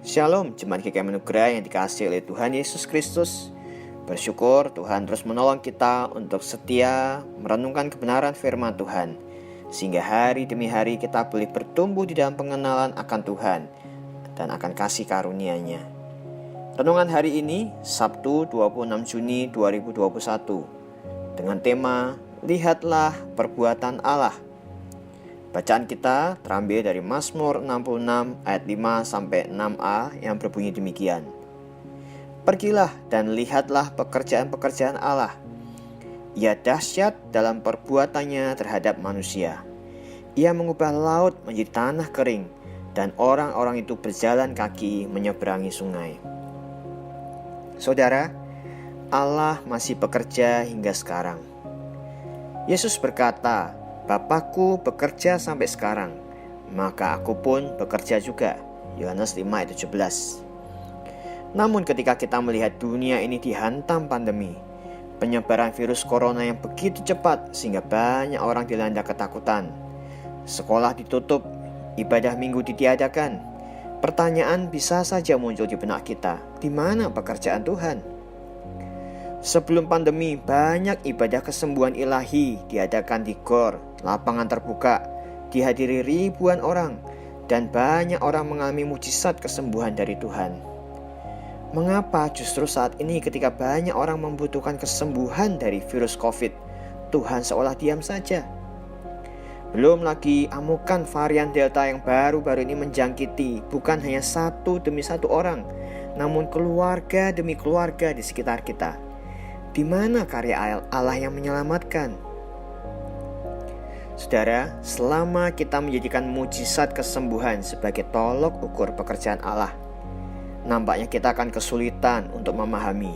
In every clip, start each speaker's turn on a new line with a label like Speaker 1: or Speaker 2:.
Speaker 1: Shalom, jemaat GKM Anugerah yang dikasihi oleh Tuhan Yesus Kristus. Bersyukur Tuhan terus menolong kita untuk setia merenungkan kebenaran firman Tuhan, sehingga hari demi hari kita boleh bertumbuh di dalam pengenalan akan Tuhan dan akan kasih karunia-Nya. Renungan hari ini, Sabtu 26 Juni 2021, dengan tema Lihatlah Perbuatan Allah. Bacaan kita terambil dari Mazmur 66 ayat 5-6a yang berbunyi demikian. Pergilah dan lihatlah pekerjaan-pekerjaan Allah. Ia dahsyat dalam perbuatannya terhadap manusia. Ia mengubah laut menjadi tanah kering, dan orang-orang itu berjalan kaki menyeberangi sungai. Saudara, Allah masih bekerja hingga sekarang. Yesus berkata, Bapakku bekerja sampai sekarang, maka aku pun bekerja juga. Yohanes 5 ayat 17. Namun ketika kita melihat dunia ini dihantam pandemi, penyebaran virus corona yang begitu cepat sehingga banyak orang dilanda ketakutan, sekolah ditutup, ibadah minggu ditiadakan, pertanyaan bisa saja muncul di benak kita, di mana pekerjaan Tuhan? Sebelum pandemi, banyak ibadah kesembuhan ilahi diadakan di gor, lapangan terbuka, dihadiri ribuan orang, dan banyak orang mengalami mujizat kesembuhan dari Tuhan. Mengapa justru saat ini ketika banyak orang membutuhkan kesembuhan dari virus COVID, Tuhan seolah diam saja? Belum lagi amukan varian Delta yang baru-baru ini menjangkiti bukan hanya satu demi satu orang, namun keluarga demi keluarga di sekitar kita. Di mana karya Allah yang menyelamatkan? Saudara, selama kita menjadikan mujizat kesembuhan sebagai tolok ukur pekerjaan Allah, nampaknya kita akan kesulitan untuk memahami.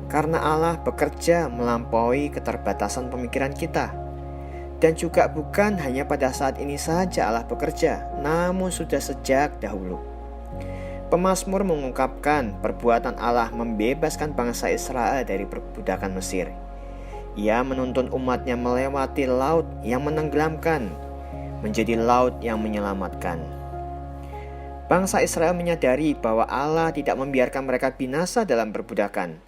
Speaker 1: Karena Allah bekerja melampaui keterbatasan pemikiran kita. Dan juga bukan hanya pada saat ini saja Allah bekerja, namun sudah sejak dahulu. Pemazmur mengungkapkan perbuatan Allah membebaskan bangsa Israel dari perbudakan Mesir. Ia menuntun umatnya melewati laut yang menenggelamkan menjadi laut yang menyelamatkan. Bangsa Israel menyadari bahwa Allah tidak membiarkan mereka binasa dalam perbudakan.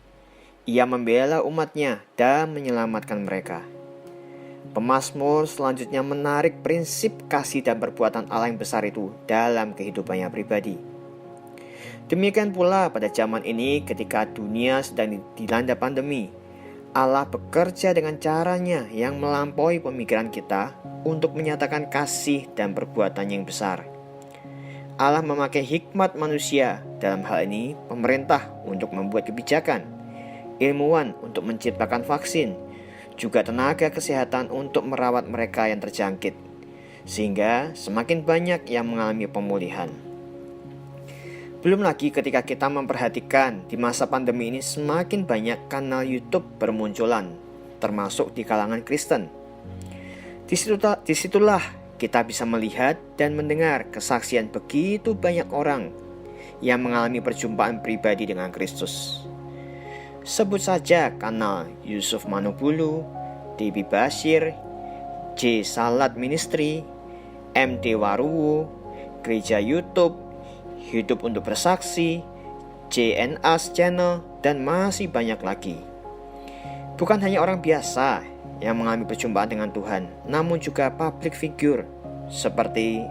Speaker 1: Ia membela umatnya dan menyelamatkan mereka. Pemazmur selanjutnya menarik prinsip kasih dan perbuatan Allah yang besar itu dalam kehidupannya pribadi. Demikian pula pada zaman ini ketika dunia sedang dilanda pandemi, Allah bekerja dengan caranya yang melampaui pemikiran kita untuk menyatakan kasih dan perbuatannya yang besar. Allah memakai hikmat manusia, dalam hal ini pemerintah untuk membuat kebijakan, ilmuwan untuk menciptakan vaksin, juga tenaga kesehatan untuk merawat mereka yang terjangkit, sehingga semakin banyak yang mengalami pemulihan. Belum lagi ketika kita memperhatikan di masa pandemi ini semakin banyak kanal YouTube bermunculan, termasuk di kalangan Kristen. Disitulah kita bisa melihat dan mendengar kesaksian begitu banyak orang yang mengalami perjumpaan pribadi dengan Kristus. Sebut saja kanal Yusuf Manobulu, Debbie Bashir, J. Salat Ministry, MT Waruwo, Gereja YouTube, Hidup untuk Bersaksi, JNAS Channel, dan masih banyak lagi. Bukan hanya orang biasa yang mengalami perjumpaan dengan Tuhan, namun juga public figure seperti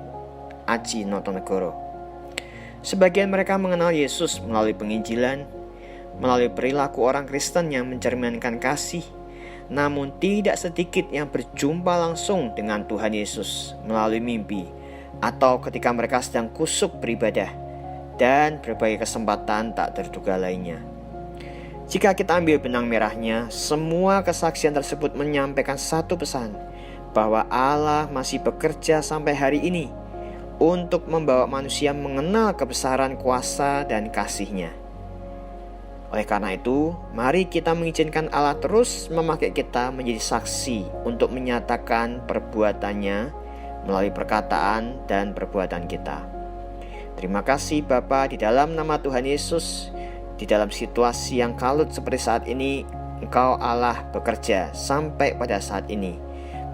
Speaker 1: Aji Notonegoro. Sebagian mereka mengenal Yesus melalui penginjilan, melalui perilaku orang Kristen yang mencerminkan kasih, namun tidak sedikit yang berjumpa langsung dengan Tuhan Yesus melalui mimpi atau ketika mereka sedang kusuk beribadah, dan berbagai kesempatan tak terduga lainnya. Jika kita ambil benang merahnya, semua kesaksian tersebut menyampaikan satu pesan, bahwa Allah masih bekerja sampai hari ini untuk membawa manusia mengenal kebesaran kuasa dan kasih-Nya. Oleh karena itu, mari kita mengizinkan Allah terus memakai kita menjadi saksi untuk menyatakan perbuatannya melalui perkataan dan perbuatan kita. Terima kasih Bapa, di dalam nama Tuhan Yesus, di dalam situasi yang kalut seperti saat ini, Engkau Allah bekerja sampai pada saat ini,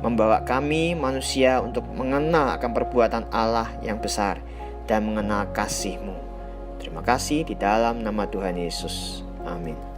Speaker 1: membawa kami manusia untuk mengenal akan perbuatan Allah yang besar dan mengenal kasih-Mu. Terima kasih di dalam nama Tuhan Yesus. Amin.